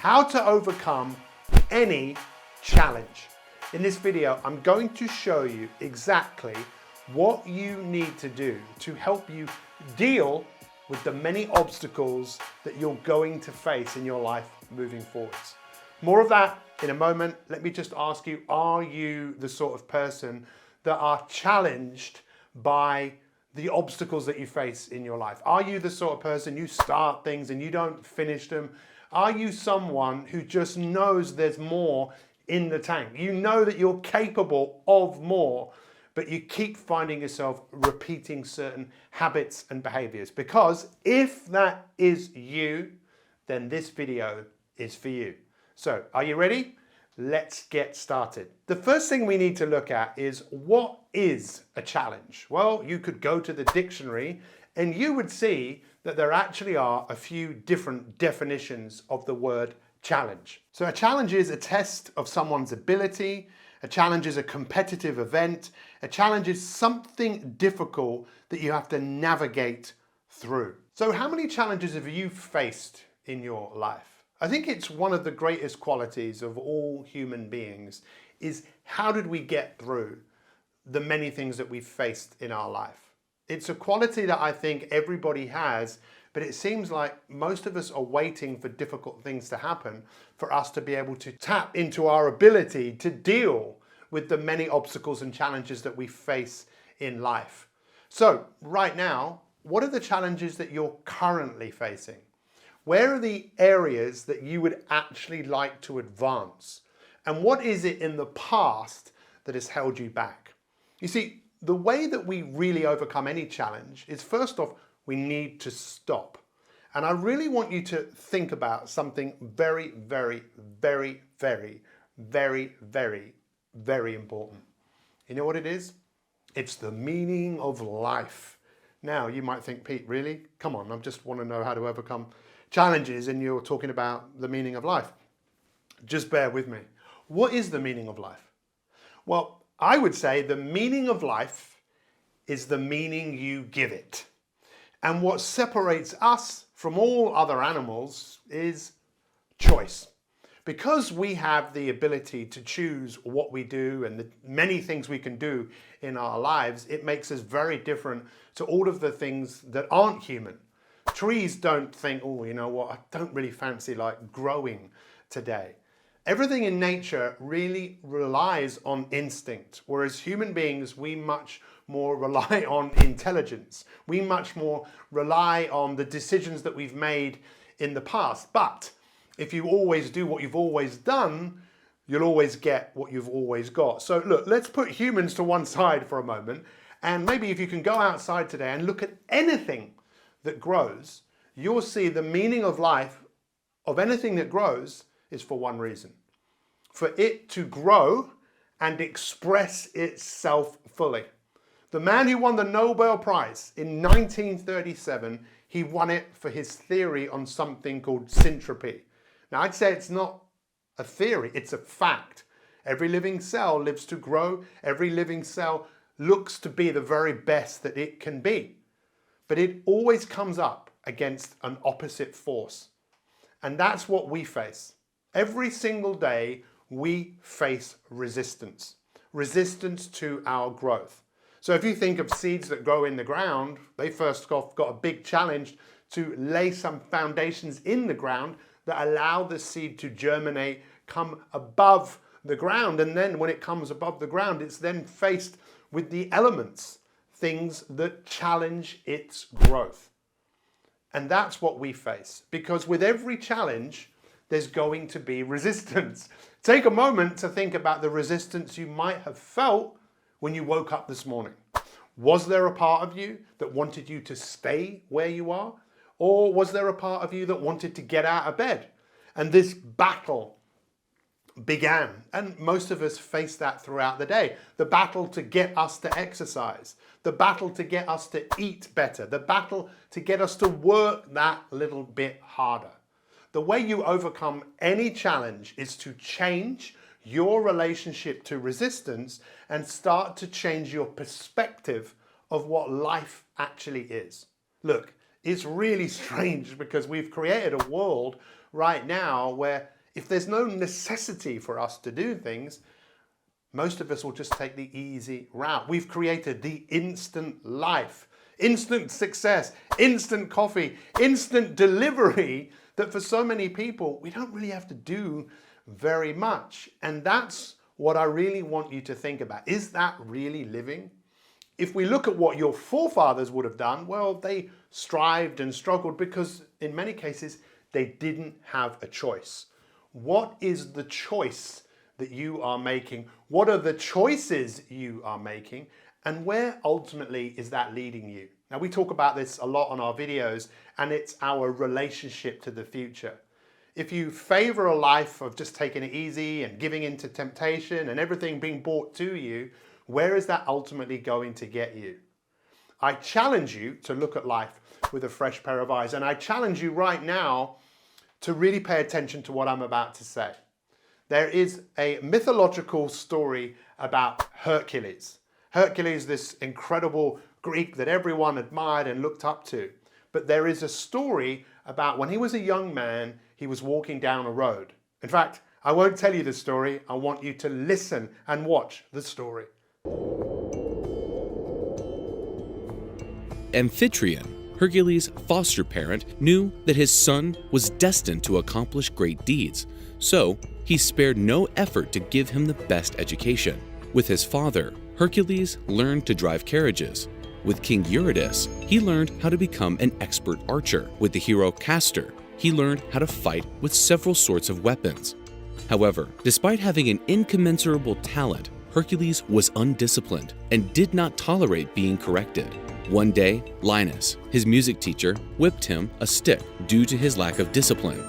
how to overcome any challenge. In this video, I'm going to show you exactly what you need to do to help you deal with the many obstacles that you're going to face in your life moving forwards. More of that in a moment. Let me just ask you, are you the sort of person that are challenged by the obstacles that you face in your life? Are you the sort of person you start things and you don't finish them? Are you someone who just knows there's more in the tank? You know that you're capable of more, but you keep finding yourself repeating certain habits and behaviors. Because if that is you, then this video is for you. So, are you ready? Let's get started. The first thing we need to look at is, what is a challenge? Well, you could go to the dictionary and you would see that there actually are a few different definitions of the word challenge. So a challenge is a test of someone's ability. A challenge is a competitive event. A challenge is something difficult that you have to navigate through. So how many challenges have you faced in your life? I think it's one of the greatest qualities of all human beings is, how did we get through the many things that we've faced in our life? It's a quality that I think everybody has, but it seems like most of us are waiting for difficult things to happen for us to be able to tap into our ability to deal with the many obstacles and challenges that we face in life. So right now, what are the challenges that you're currently facing? Where are the areas that you would actually like to advance? And what is it in the past that has held you back? You see, the way that we really overcome any challenge is, first off, we need to stop. And I really want you to think about something very, very, very, very, very, very, very important. You know what it is? It's the meaning of life. Now, you might think, Pete, really? Come on, I just want to know how to overcome challenges and you're talking about the meaning of life. Just bear with me. What is the meaning of life? Well, I would say the meaning of life is the meaning you give it. And what separates us from all other animals is choice. Because we have the ability to choose what we do and the many things we can do in our lives, it makes us very different to all of the things that aren't human. Trees don't think, oh, you know what, I don't really fancy like growing today. Everything in nature really relies on instinct, whereas human beings, we much more rely on intelligence. We much more rely on the decisions that we've made in the past. But if you always do what you've always done, you'll always get what you've always got. So look, let's put humans to one side for a moment. And maybe if you can go outside today and look at anything that grows, you'll see the meaning of life of anything that grows is for one reason: for it to grow and express itself fully. The man who won the Nobel Prize in 1937, he won it for his theory on something called syntropy. Now, I'd say it's not a theory, it's a fact. Every living cell lives to grow. Every living cell looks to be the very best that it can be. But it always comes up against an opposite force. And that's what we face. Every single day, we face resistance. Resistance to our growth. So if you think of seeds that grow in the ground, they first off got a big challenge to lay some foundations in the ground that allow the seed to germinate, come above the ground. And then when it comes above the ground, it's then faced with the elements, things that challenge its growth. And that's what we face, because with every challenge, there's going to be resistance. Take a moment to think about the resistance you might have felt when you woke up this morning. Was there a part of you that wanted you to stay where you are? Or was there a part of you that wanted to get out of bed? And this battle began. And most of us face that throughout the day. The battle to get us to exercise. The battle to get us to eat better. The battle to get us to work that little bit harder. The way you overcome any challenge is to change your relationship to resistance and start to change your perspective of what life actually is. Look, it's really strange because we've created a world right now where if there's no necessity for us to do things, most of us will just take the easy route. We've created the instant life, instant success, instant coffee, instant delivery, that for so many people, we don't really have to do very much. And that's what I really want you to think about. Is that really living? If we look at what your forefathers would have done, well, they strived and struggled because in many cases, they didn't have a choice. What is the choice that you are making? What are the choices you are making? And where ultimately is that leading you? Now, we talk about this a lot on our videos, and it's our relationship to the future. If you favor a life of just taking it easy and giving into temptation and everything being brought to you, where is that ultimately going to get you? I challenge you to look at life with a fresh pair of eyes, and I challenge you right now to really pay attention to what I'm about to say. There is a mythological story about Hercules. Hercules, this incredible Greek that everyone admired and looked up to. But there is a story about when he was a young man, he was walking down a road. In fact, I won't tell you the story. I want you to listen and watch the story. Amphitryon, Hercules' foster parent, knew that his son was destined to accomplish great deeds, so he spared no effort to give him the best education. With his father, Hercules learned to drive carriages. With King Eurydice, he learned how to become an expert archer. With the hero Castor, he learned how to fight with several sorts of weapons. However, despite having an incommensurable talent, Hercules was undisciplined and did not tolerate being corrected. One day, Linus, his music teacher, whipped him a stick due to his lack of discipline.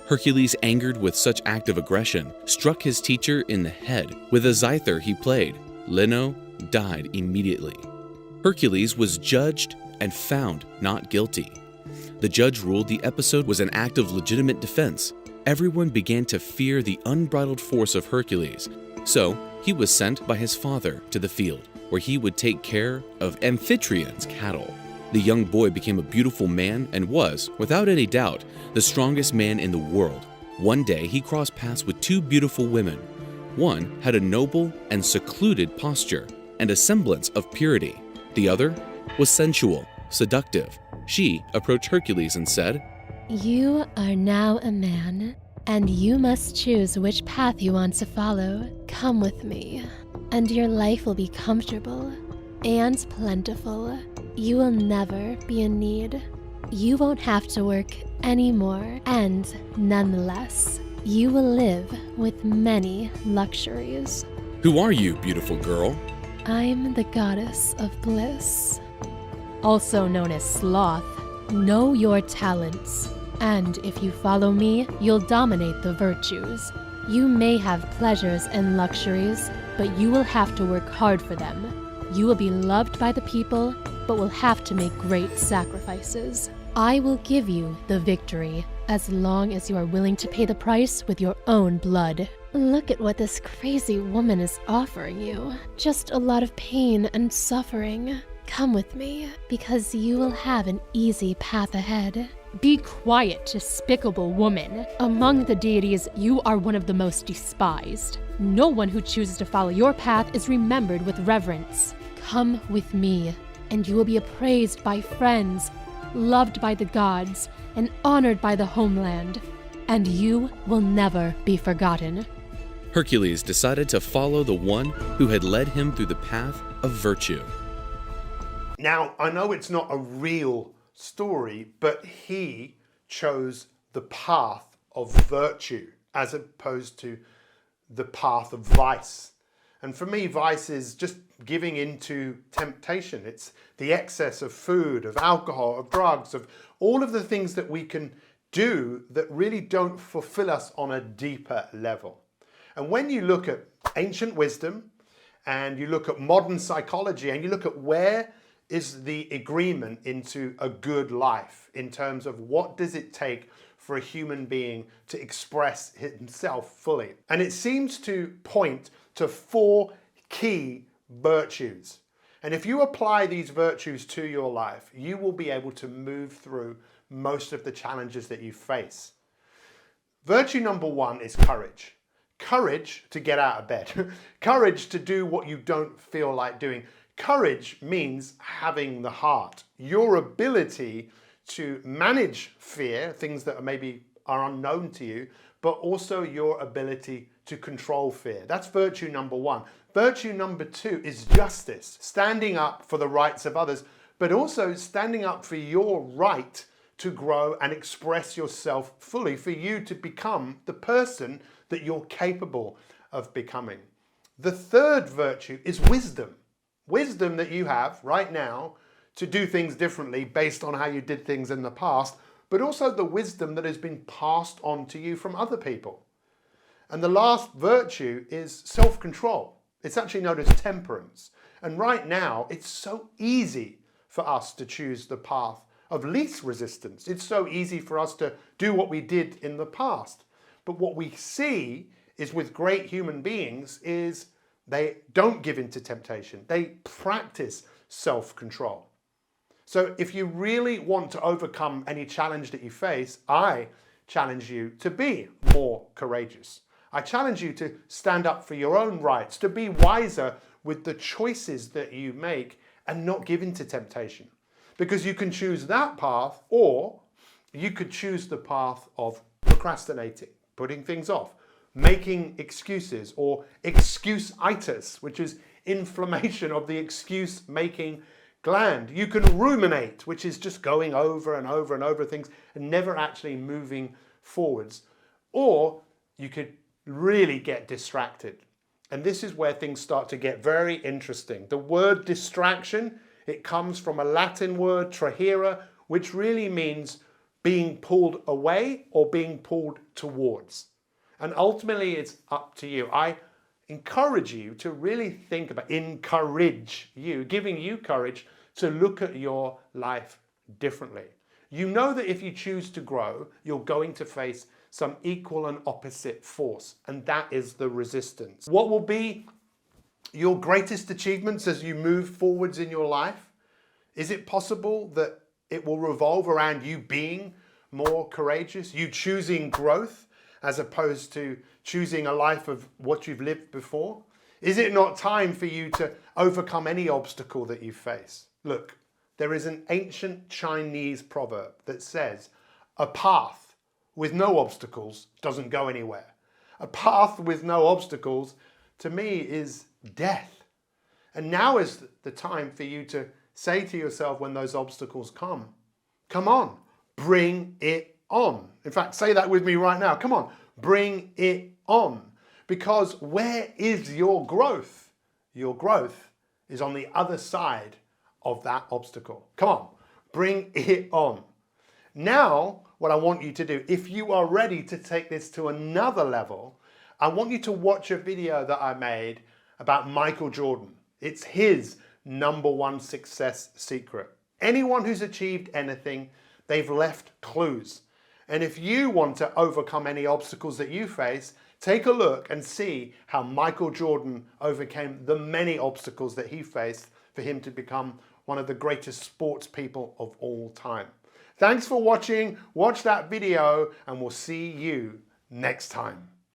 Hercules, angered with such active aggression, struck his teacher in the head with a zither he played. Lino died immediately. Hercules was judged and found not guilty. The judge ruled the episode was an act of legitimate defense. Everyone began to fear the unbridled force of Hercules, so he was sent by his father to the field, where he would take care of Amphitryon's cattle. The young boy became a beautiful man and was, without any doubt, the strongest man in the world. One day, he crossed paths with two beautiful women. One had a noble and secluded posture and a semblance of purity. The other was sensual, seductive. She approached Hercules and said, "You are now a man, and you must choose which path you want to follow. Come with me, and your life will be comfortable and plentiful. You will never be in need. You won't have to work anymore, and nonetheless, you will live with many luxuries." "Who are you, beautiful girl?" "I'm the goddess of bliss, also known as sloth. Know your talents, and if you follow me, you'll dominate the virtues. You may have pleasures and luxuries, but you will have to work hard for them. You will be loved by the people, but will have to make great sacrifices. I will give you the victory, as long as you are willing to pay the price with your own blood." Look at what this crazy woman is offering you. Just a lot of pain and suffering. Come with me, because you will have an easy path ahead. Be quiet, despicable woman. Among the deities, you are one of the most despised. No one who chooses to follow your path is remembered with reverence. Come with me, and you will be appraised by friends, loved by the gods, and honored by the homeland. And you will never be forgotten. Hercules decided to follow the one who had led him through the path of virtue. Now, I know it's not a real story, but he chose the path of virtue as opposed to the path of vice. And for me, vice is just giving into temptation. It's the excess of food, of alcohol, of drugs, of all of the things that we can do that really don't fulfill us on a deeper level. And when you look at ancient wisdom and you look at modern psychology and you look at where is the agreement into a good life in terms of what does it take for a human being to express himself fully. And it seems to point to 4 key virtues. And if you apply these virtues to your life, you will be able to move through most of the challenges that you face. Virtue number one is courage. Courage to get out of bed. Courage to do what you don't feel like doing. Courage means having the heart. Your ability to manage fear, things that maybe are unknown to you, but also your ability to control fear. That's virtue number one. Virtue number two is justice, standing up for the rights of others, but also standing up for your right to grow and express yourself fully, for you to become the person that you're capable of becoming. The third virtue is wisdom. Wisdom that you have right now to do things differently based on how you did things in the past, but also the wisdom that has been passed on to you from other people. And the last virtue is self-control. It's actually known as temperance. And right now, it's so easy for us to choose the path of least resistance. It's so easy for us to do what we did in the past. But what we see is with great human beings is they don't give in to temptation. They practice self-control. So if you really want to overcome any challenge that you face, I challenge you to be more courageous. I challenge you to stand up for your own rights, to be wiser with the choices that you make and not give in to temptation. Because you can choose that path, or you could choose the path of procrastinating, putting things off, making excuses, or excuse-itis, which is inflammation of the excuse-making gland. You can ruminate, which is just going over and over and over things and never actually moving forwards. Or you could really get distracted. And this is where things start to get very interesting. The word distraction, it comes from a Latin word, trahere, which really means being pulled away or being pulled towards. And ultimately, it's up to you. I encourage you to really think about, encourage you, giving you courage to look at your life differently. You know that if you choose to grow, you're going to face some equal and opposite force, and that is the resistance. What will be your greatest achievements as you move forwards in your life? Is it possible that it will revolve around you being more courageous, you choosing growth as opposed to choosing a life of what you've lived before? Is it not time for you to overcome any obstacle that you face? Look, there is an ancient Chinese proverb that says, a path with no obstacles doesn't go anywhere. A path with no obstacles, to me, is death. And now is the time for you to say to yourself when those obstacles come on, bring it on. In fact, say that with me right now. Come on, bring it on. Because where is your growth? Your growth is on the other side of that obstacle. Come on, bring it on. Now, what I want you to do, if you are ready to take this to another level, I want you to watch a video that I made about Michael Jordan. It's his #1 success secret. Anyone who's achieved anything, they've left clues. And if you want to overcome any obstacles that you face, take a look and see how Michael Jordan overcame the many obstacles that he faced for him to become one of the greatest sports people of all time. Thanks for watching. Watch that video and we'll see you next time.